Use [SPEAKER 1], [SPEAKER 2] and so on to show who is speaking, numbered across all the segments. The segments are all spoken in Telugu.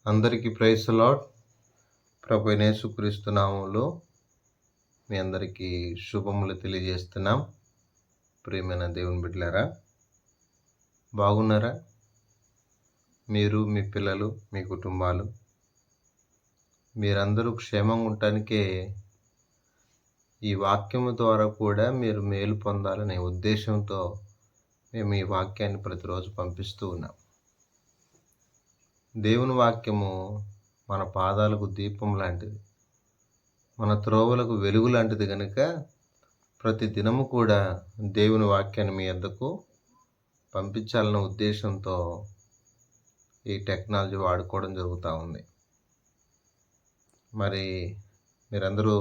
[SPEAKER 1] అందరికీ ప్రైజ్ లార్డ్. ప్రభు అయిన యేసుక్రీస్తు నామములో మీ అందరికీ శుభములు తెలియజేస్తున్నాం. ప్రియమైన దేవుని బిడ్డలారా, బాగున్నారా? మీరు, మీ పిల్లలు, మీ కుటుంబాలు మీరందరూ క్షేమంగా ఉండటానికే ఈ వాక్యము ద్వారా కూడా మీరు మేలు పొందాలనే ఉద్దేశంతో మేము ఈ వాక్యాన్ని ప్రతిరోజు పంపిస్తూ ఉన్నాం. దేవుని వాక్యము మన పాదాలకు దీపం లాంటిది, మన త్రోవలకు వెలుగు లాంటిది కనుక ప్రతి దినము కూడా దేవుని వాక్యాన్ని మీ వద్దకు పంపించాలన్న ఉద్దేశంతో ఈ టెక్నాలజీ వాడుకోవడం జరుగుతూ ఉంది. మరి మీరందరూ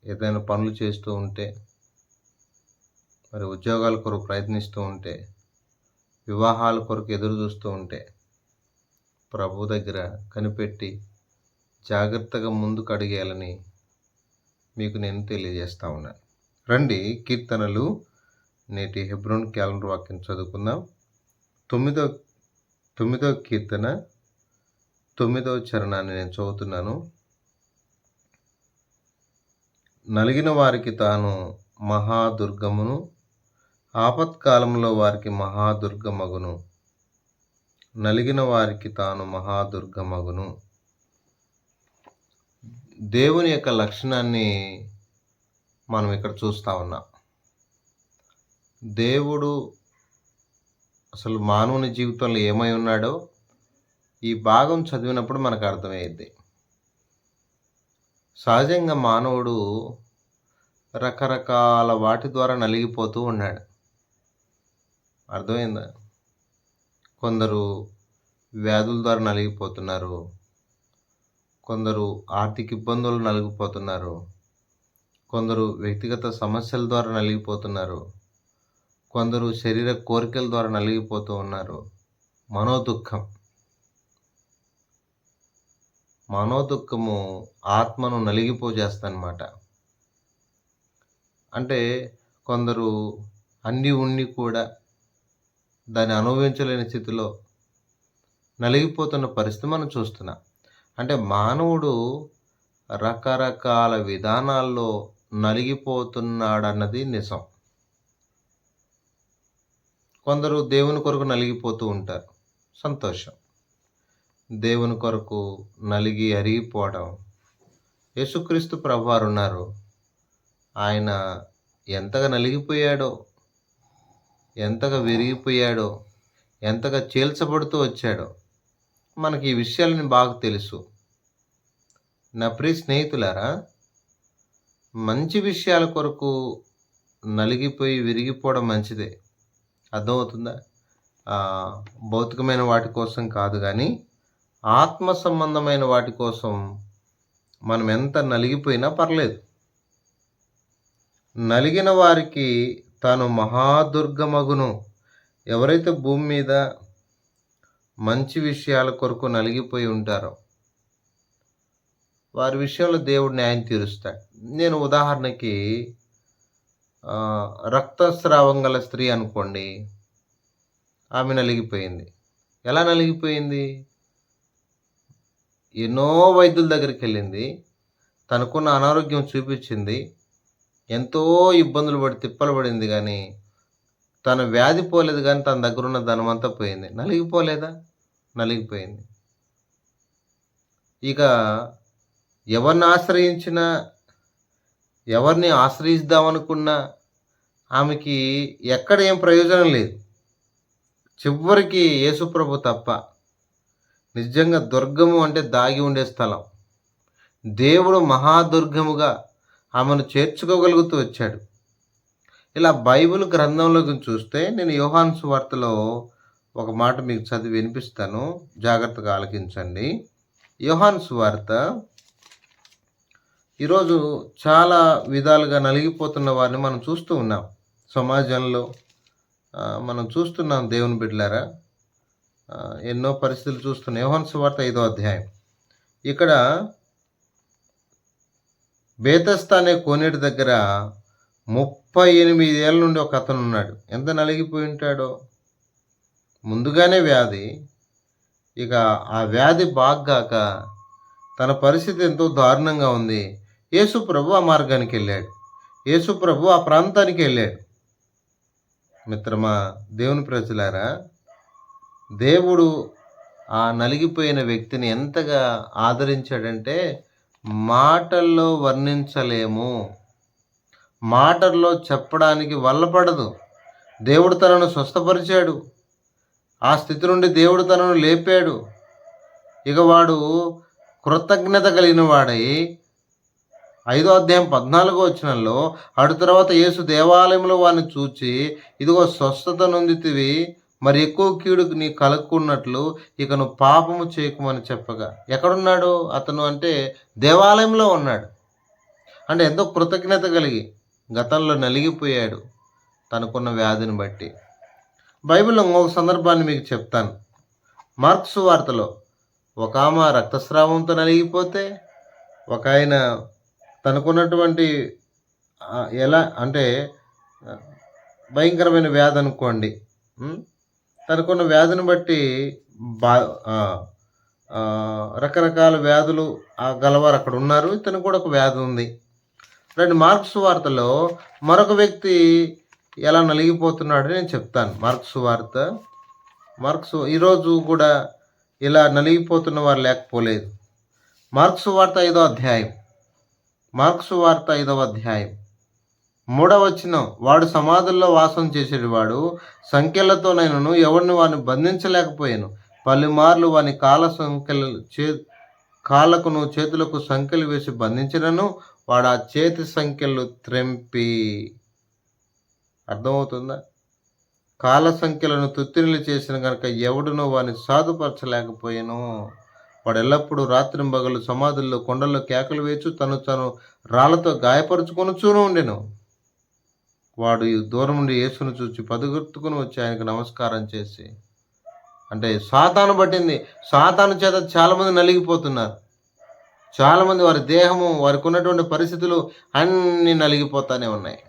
[SPEAKER 1] ఏదైనా పనులు చేస్తూ ఉంటే, ఉద్యోగాల కొరకు ప్రయత్నిస్తూ ఉంటే, వివాహాల కొరకు ఎదురు చూస్తూ ఉంటే ప్రభు దగ్గర కనిపెట్టి జాగ్రత్తగా ముందుకు అడిగేయాలని మీకు నేను తెలియజేస్తా ఉన్నాను. రండి, కీర్తనలు నేటి హెబ్రోన్ క్యాలెండర్ వాక్యం చదువుకుందాం. 9వ కీర్తన 9వ చరణాన్ని నేను చదువుతున్నాను. నలిగిన వారికి తాను మహాదుర్గమును, ఆపత్కాలంలో వారికి మహాదుర్గమగును. నలిగిన వారికి తాను మహాదుర్గమగును. దేవుని యొక్క లక్షణాన్ని మనం ఇక్కడ చూస్తూ ఉన్నాం. దేవుడు అసలు మానవుని జీవితంలో ఏమై ఉన్నాడో ఈ భాగం చదివినప్పుడు మనకు అర్థమయ్యేది. సహజంగా మానవుడు రకరకాల వాటి ద్వారా నలిగిపోతూ ఉన్నాడు. అర్థమైందా? కొందరు వ్యాధుల ద్వారా నలిగిపోతున్నారు, కొందరు ఆర్థిక ఇబ్బందులు నలిగిపోతున్నారు, కొందరు వ్యక్తిగత సమస్యల ద్వారా నలిగిపోతున్నారు, కొందరు శరీర కోరికల ద్వారా నలిగిపోతూ ఉన్నారు. మనోదుఖము ఆత్మను నలిగిపోజేస్తానమాట. అంటే కొందరు అన్నీ ఉండి కూడా దాన్ని అనుభవించలేని స్థితిలో నలిగిపోతున్న పరిస్థితి మనం చూస్తున్నాం. అంటే మానవుడు రకరకాల విధానాల్లో నలిగిపోతున్నాడన్నది నిజం. కొందరు దేవుని కొరకు నలిగిపోతూ ఉంటారు, సంతోషం. దేవుని కొరకు నలిగి అరిగిపోవడం. యేసుక్రీస్తు ప్రభువారు ఉన్నారు. ఆయన ఎంతగా నలిగిపోయాడో, ఎంతగా విరిగిపోయాడో, ఎంతగా చీల్చబడుతూ వచ్చాడో మనకి ఈ విషయాలని బాగా తెలుసు. నా ప్రియ స్నేహితులారా, మంచి విషయాల కొరకు నలిగిపోయి విరిగిపోవడం మంచిదే, అర్థమవుతుందా? భౌతికమైన వాటి కోసం కాదు, కానీ ఆత్మ సంబంధమైన వాటి కోసం మనం ఎంత నలిగిపోయినా పర్లేదు. నలిగిన వారికి తాను మహాదుర్గమగును. ఎవరైతే భూమి మీద మంచి విషయాల కొరకు నలిగిపోయి ఉంటారో వారి విషయంలో దేవుడు న్యాయం తీరుస్తాడు. నేను ఉదాహరణకి రక్తస్రావం గల స్త్రీ అనుకోండి, ఆమె నలిగిపోయింది. ఎలా నలిగిపోయింది? ఎన్నో వైద్యుల దగ్గరికి వెళ్ళింది, తనకున్న అనారోగ్యం చూపించింది, ఎంతో ఇబ్బందులు పడి తిప్పలు పడింది, కానీ తన వ్యాధి పోలేదు, కానీ తన దగ్గర ఉన్న ధనమంతా పోయింది. నలిగిపోలేదా? నలిగిపోయింది. ఇక ఎవరిని ఆశ్రయిద్దామనుకున్నా ఆమెకి ఎక్కడ ఏం ప్రయోజనం లేదు. చివరికి యేసుప్రభు తప్ప. నిజంగా దుర్గము అంటే దాగి ఉండే స్థలం. దేవుడు మహాదుర్గముగా ఆమెను చేర్చుకోగలుగుతూ వచ్చాడు. ఇలా బైబిల్ గ్రంథంలోకి చూస్తే, నేను యోహాను సువార్తలో ఒక మాట మీకు చదివి వినిపిస్తాను, జాగ్రత్తగా ఆలకించండి. యోహాను సువార్త. ఈరోజు చాలా విధాలుగా నలిగిపోతున్న వారిని మనం చూస్తూ ఉన్నాం. సమాజంలో మనం చూస్తున్నాం. దేవుని బిడ్డలారా, ఎన్నో పరిస్థితులు చూస్తున్నాం. యోహాను సువార్త 5వ అధ్యాయం. ఇక్కడ బేతస్తా అనే కోనేటి దగ్గర 38 ఏళ్ళ నుండి ఒక అతను ఉన్నాడు. ఎంత నలిగిపోయి ఉంటాడో. ముందుగానే వ్యాధి. ఇక ఆ వ్యాధి బాగ్గాక తన పరిస్థితి ఎంతో దారుణంగా ఉంది. యేసు ప్రభు ఆ మార్గానికి వెళ్ళాడు. యేసు ప్రభు ఆ ప్రాంతానికి వెళ్ళాడు. మిత్రమా, దేవుని ప్రజలారా, దేవుడు ఆ నలిగిపోయిన వ్యక్తిని ఎంతగా ఆదరించాడంటే మాటల్లో వర్ణించలేము. మాటల్లో చెప్పడానికి వల్లపడదు. దేవుడు తనను స్వస్థపరిచాడు. ఆ స్థితి నుండి దేవుడు తనను లేపాడు. ఇక వాడు కృతజ్ఞత కలిగిన వాడై 5వ అధ్యాయం 14వ వచనంలో అటు తర్వాత యేసు దేవాలయంలో వారిని చూచి, ఇదిగో స్వస్థత నొందితివి, మరి ఎక్కువ కీడుకు నీ కలుక్కున్నట్లు ఇక నువ్వు పాపము చేయకుమని చెప్పగా, ఎక్కడున్నాడు అతను అంటే దేవాలయంలో ఉన్నాడు. అంటే ఎంతో కృతజ్ఞత కలిగి గతంలో నలిగిపోయాడు తనకున్న వ్యాధిని బట్టి. బైబిల్లో ఇంకొక సందర్భాన్ని మీకు చెప్తాను. మార్క్సు వార్తలో ఒక ఆమె రక్తస్రావంతో నలిగిపోతే, ఒక ఆయన తనకున్నటువంటి ఎలా అంటే భయంకరమైన వ్యాధి అనుకోండి. తనకున్న వ్యాధిని బట్టి బా రకరకాల వ్యాధులు గలవారు అక్కడ ఉన్నారు. ఇతను కూడా ఒక వ్యాధి ఉంది. రండి, మార్క్సు వార్తలో మరొక వ్యక్తి ఎలా నలిగిపోతున్నాడో నేను చెప్తాను. మార్క్సు ఈరోజు కూడా ఇలా నలిగిపోతున్న వారు లేకపోలేదు. మార్క్సు వార్త 5వ అధ్యాయం 3వ వచనం, వాడు సమాధుల్లో వాసం చేసేవాడు, సంఖ్యలతో నేను ఎవరిని వాడిని బంధించలేకపోయాను. పలుమార్లు వాని కాళ్ళకును చేతులకు సంఖ్యలు వేసి బంధించినను వాడు ఆ చేతి సంఖ్యలు త్రెంపి, అర్థమవుతుందా? కాల సంఖ్యలను తుత్తినిలు చేసిన కనుక ఎవడునో వాడిని సాధుపరచలేకపోయాను. వాడు ఎల్లప్పుడూ రాత్రింబగలు సమాధుల్లో కొండల్లో కేకలు వేచు తను రాళ్లతో గాయపరుచుకొనుచూను ఉండెను. వాడు దూరం నుండి యేసును చూచి పదుగొట్టుకుని వచ్చి ఆయనకు నమస్కారం చేసి, అంటే సాతాను పట్టింది. సాతాను చేత చాలామంది నలిగిపోతున్నారు. చాలామంది వారి దేహము, వారికి ఉన్నటువంటి పరిస్థితులు అన్నీ నలిగిపోతానే ఉన్నాయి.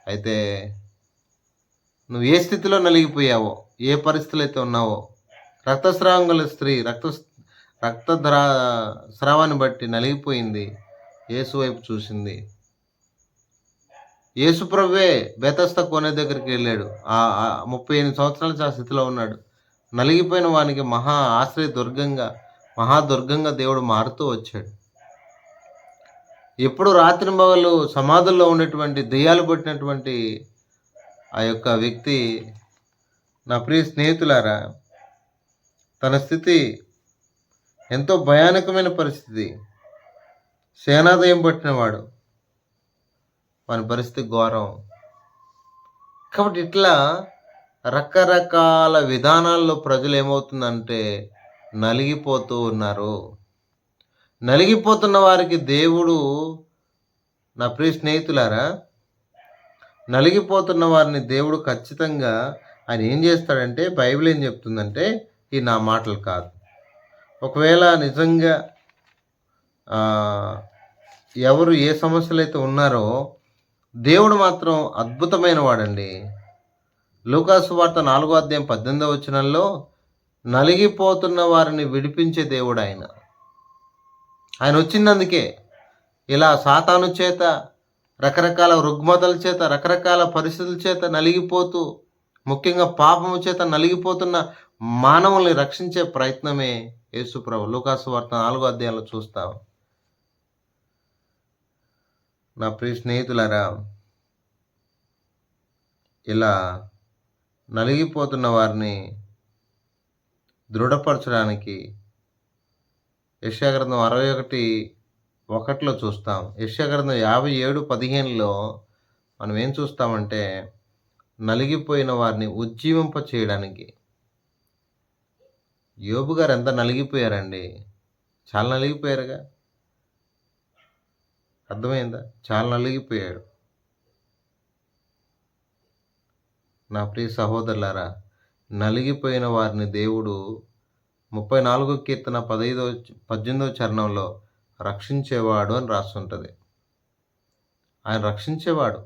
[SPEAKER 1] అయితే నువ్వు ఏ స్థితిలో నలిగిపోయావో, ఏ పరిస్థితులు అయితే ఉన్నావో, రక్తస్రావం గల స్త్రీ స్రావాన్ని బట్టి నలిగిపోయింది. యేసు వైపు చూసింది. యేసు ప్రభువే బెతస్దా కోనే దగ్గరికి వెళ్ళాడు. 38 సంవత్సరాల నుంచి ఆ స్థితిలో ఉన్నాడు. నలిగిపోయిన వానికి మహాదుర్గంగా దేవుడు మారుతూ వచ్చాడు. ఎప్పుడు రాత్రింబగళ్ళు సమాధుల్లో ఉన్నటువంటి దెయ్యాలు పట్టినటువంటి ఆ యొక్క వ్యక్తి, నా ప్రియ స్నేహితులారా, తన స్థితి ఎంతో భయానకమైన పరిస్థితి. సేనాదయం పట్టినవాడు, వాని పరిస్థితి ఘోరం. కాబట్టి ఇట్లా రకరకాల విధానాల్లో ప్రజలు ఏమవుతుందంటే నలిగిపోతూ ఉన్నారు. నలిగిపోతున్న వారికి దేవుడు, నా ప్రియ స్నేహితులారా, నలిగిపోతున్న వారిని దేవుడు ఖచ్చితంగా ఆయన ఏం చేస్తాడంటే, బైబిల్ ఏం చెప్తుందంటే, ఈ నా మాటలు కాదు, ఒకవేళ నిజంగా ఎవరు ఏ సమస్యలు అయితే ఉన్నారో దేవుడు మాత్రం అద్భుతమైన వాడండి. లూకాసు వార్త 4వ అధ్యాయం 18వ వచనంలో నలిగిపోతున్న వారిని విడిపించే దేవుడు ఆయన. ఆయన వచ్చినందుకే ఇలా సాతాను చేత, రకరకాల రుగ్మతల చేత, రకరకాల పరిస్థితుల చేత నలిగిపోతూ, ముఖ్యంగా పాపము చేత నలిగిపోతున్న మానవుల్ని రక్షించే ప్రయత్నమే యేసు ప్రభు. లూకాసు వార్త 4వ అధ్యాయంలో చూస్తాం. నా ప్రియ స్నేహితులారా, ఇలా నలిగిపోతున్న వారిని దృఢపరచడానికి యెషయా గ్రంథం 61:1 చూస్తాం. యెషయా గ్రంథం 57:15లో మనం ఏం చూస్తామంటే, నలిగిపోయిన వారిని ఉజ్జీవింప చేయడానికి. యోబు గారు ఎంత నలిగిపోయారండి, చాలా నలిగిపోయారుగా, అర్థమైందా? చాలా నలిగిపోయాడు. నా ప్రియ సహోదరులారా, నలిగిపోయిన వారిని దేవుడు 34వ కీర్తన 18వ చరణంలో రక్షించేవాడు అని రాస్తుంటుంది. ఆయన రక్షించేవాడు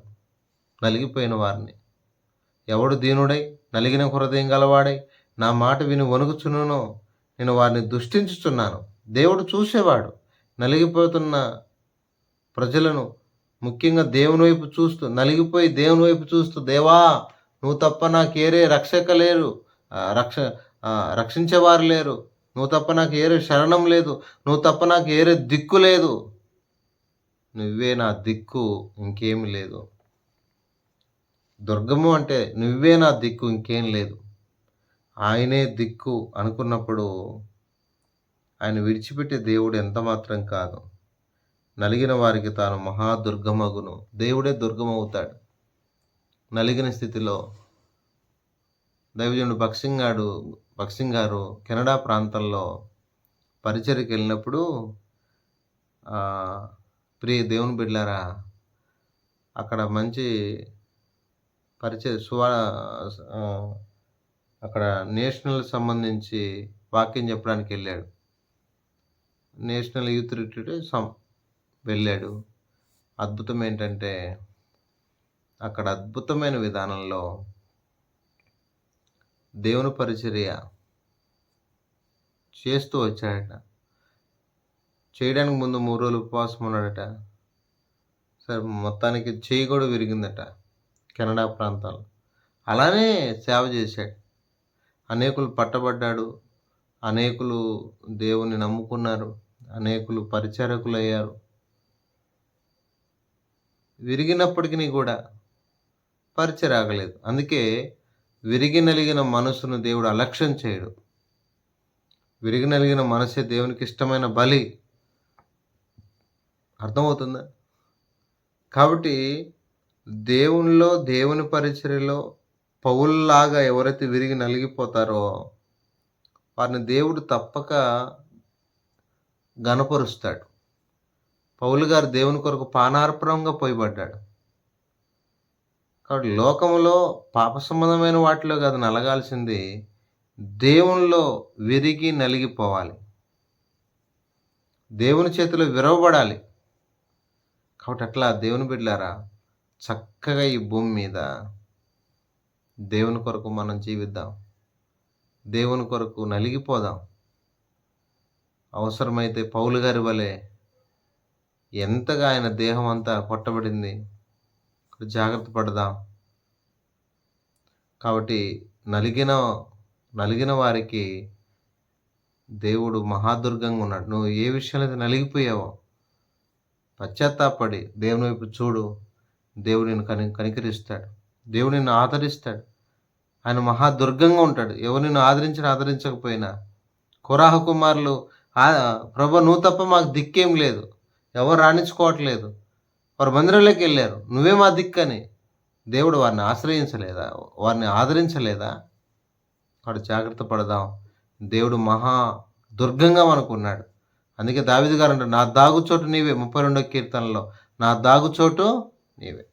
[SPEAKER 1] నలిగిపోయిన వారిని. ఎవడు దీనుడై నలిగిన హృదయం గలవాడై నా మాట విని వణుకుచున్నానో నేను వారిని దుష్టించుచున్నాను. దేవుడు చూసేవాడు. నలిగిపోతున్న ప్రజలను ముఖ్యంగా దేవుని వైపు చూస్తూ, నలిగిపోయి దేవుని వైపు చూస్తూ, దేవా నువ్వు తప్ప నాకేరే రక్షక లేరు, రక్షించేవారు లేరు, నువ్వు తప్ప నాకు ఏరే శరణం లేదు, నువ్వు తప్ప నాకు ఏరే దిక్కు లేదు, నువ్వే నా దిక్కు, ఇంకేమి లేదు. దుర్గము అంటే నువ్వే నా దిక్కు, ఇంకేం లేదు, ఆయనే దిక్కు అనుకున్నప్పుడు ఆయన విడిచిపెట్టే దేవుడు ఎంత మాత్రం కాదు. నలిగిన వారికి తాను మహాదుర్గమగును. దేవుడే దుర్గమవుతాడు. నలిగిన స్థితిలో దైవజనుడు భక్సింగ్ గారు కెనడా ప్రాంతంలో పరిచర్యకి వెళ్ళినప్పుడు, ప్రియ దేవుని బిడ్డలారా, అక్కడ మంచి అక్కడ నేషనల్ సంబంధించి వాక్యం చెప్పడానికి వెళ్ళాడు. నేషనల్ యూత్ రిట్రీట్ వెళ్ళాడు. అద్భుతం ఏంటంటే అక్కడ అద్భుతమైన విధానంలో దేవుని పరిచర్య చేస్తూ వచ్చాడట. చేయడానికి ముందు 3 రోజులు ఉపవాసం ఉన్నాడట. సరే, మొత్తానికి చెయ్యి కూడా విరిగిందట కెనడా ప్రాంతాల్లో. అలానే సేవ చేశాడు. అనేకులు పట్టబడ్డాడు, అనేకులు దేవుని నమ్ముకున్నారు, అనేకులు పరిచారకులు అయ్యారు. విరిగినప్పటికీ కూడా పరిచర్య ఆగలేదు. అందుకే విరిగి నలిగిన మనసును దేవుడు అలక్ష్యం చేయడు. విరిగి నలిగిన మనసే దేవునికి ఇష్టమైన బలి. అర్థమవుతుందా? కాబట్టి దేవుని పరిచర్యలో పౌల్లాగా ఎవరైతే విరిగి నలిగిపోతారో వారిని దేవుడు తప్పక గణపరుస్తాడు. పౌలు గారు దేవుని కొరకు పానార్పణంగా పోయబడ్డాడు. కాబట్టి లోకంలో పాప సంబంధమైన వాటిలో కాదు నలగాల్సింది, దేవునిలో విరిగి నలిగిపోవాలి, దేవుని చేతిలో విరవబడాలి. కాబట్టి అట్లా దేవుని బిడ్డలారా, చక్కగా ఈ భూమి మీద దేవుని కొరకు మనం జీవిద్దాం, దేవుని కొరకు నలిగిపోదాం. అవసరమైతే పౌలు గారి వలె ఎంతగా ఆయన దేహం అంతా కొట్టబడింది, జాగ్రత్త పడదాం. కాబట్టి నలిగిన వారికి దేవుడు మహాదుర్గంగా ఉన్నాడు. నువ్వు ఏ విషయంలో అయితే నలిగిపోయావో పశ్చాత్తాపడి దేవుని వైపు చూడు. దేవుడు నిన్ను కనికరిస్తాడు, దేవుడు నిన్ను ఆదరిస్తాడు. ఆయన మహాదుర్గంగా ఉంటాడు. ఎవరు నిన్ను ఆదరించకపోయినా. కొరాహ కుమారులు, ప్రభు నువ్వు తప్ప మాకు దిక్కేం లేదు, ఎవరు రాణించుకోవట్లేదు, వారు మందిరంలోకి వెళ్ళారు, నువ్వే మా దిక్కని దేవుడు వారిని ఆశ్రయించలేదా? వారిని ఆదరించలేదా? వాడు జాగ్రత్త పడదాం. దేవుడు మహా దుర్గంగా మనకున్నాడు. అందుకే దావీదు గారు అంటారు, నా దాగుచోటు నీవే. 32వ కీర్తనలో నా దాగుచోటు నీవే.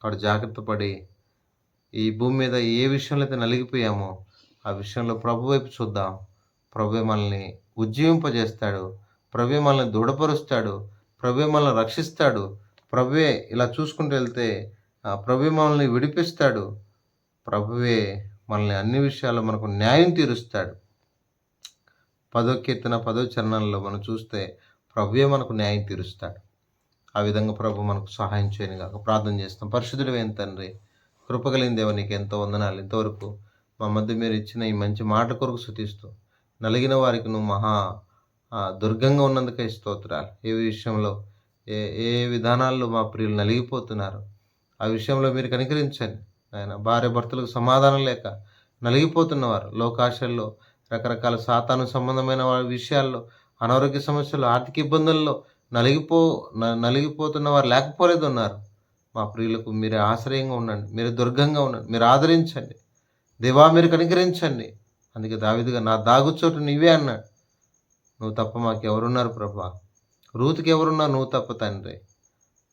[SPEAKER 1] వాడు జాగ్రత్త పడి ఈ భూమి మీద ఏ విషయంలో అయితే నలిగిపోయామో ఆ విషయంలో ప్రభు వైపు చూద్దాం. ప్రభువే మనల్ని ఉజ్జీవింపజేస్తాడు, ప్రభువే మనల్ని దృఢపరుస్తాడు, ప్రభువే మనల్ని రక్షిస్తాడు. ప్రభువే ఇలా చూసుకుంటూ వెళ్తే ప్రభువే మనల్ని విడిపిస్తాడు. ప్రభువే మనల్ని అన్ని విషయాల్లో మనకు న్యాయం తీరుస్తాడు. 10వ కీర్తన 10వ చరణంలో మనం చూస్తే ప్రభువే మనకు న్యాయం తీరుస్తాడు. ఆ విధంగా ప్రభు మనకు సహాయం చేయను కాక ప్రార్థన చేస్తాం. పరిశుద్ధుడైన తండ్రి, కృపగలిగిన దేవ, నీకు ఎంతో వందనాలు. ఇంతవరకు మా మధ్య మీరు ఇచ్చిన ఈ మంచి మాట కొరకు స్తుతిస్తూ, నలిగిన వారికి నువ్వు మహా దుర్గంగా ఉన్నందుకే స్తోత్రాలు. ఏ విషయంలో ఏ విధానాల్లో మా ప్రియులు నలిగిపోతున్నారు ఆ విషయంలో మీరు కనికరించండి ఆయన. భార్య భర్తలకు సమాధానం లేక నలిగిపోతున్నవారు, లోకాశల్లో, రకరకాల సాతాను సంబంధమైన విషయాల్లో, అనారోగ్య సమస్యలు, ఆర్థిక ఇబ్బందుల్లో నలిగిపోతున్న వారు లేకపోలేదు ఉన్నారు. మా ప్రియులకు మీరే ఆశ్రయంగా ఉండండి, మీరు దుర్గంగా ఉండండి, మీరు ఆదరించండి దేవా, మీరు కనికరించండి. అందుకే దావీదుగా నా దాగుచోటు నీవే అన్నాడు. నువ్వు తప్ప మాకు ఎవరున్నారు ప్రభా? రూతుకి ఎవరున్నారు? నువ్వు తప్ప తండ్రి.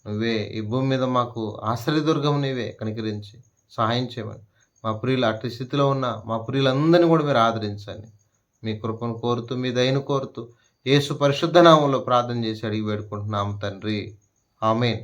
[SPEAKER 1] నువ్వే ఈ భూమి మీద మాకు ఆశ్రయదుర్గం, నీవే. కనికరించి సహాయం చేయమని మా ప్రియులు అట్టి స్థితిలో ఉన్న మా ప్రియులందరినీ కూడా మీరు ఆదరించండి. మీ కృపను కోరుతూ, మీ దయను కోరుతూ యేసు పరిశుద్ధ నామంలో ప్రార్థన చేసి అడిగి వేడుకుంటున్నాము తండ్రి. ఆమేన్.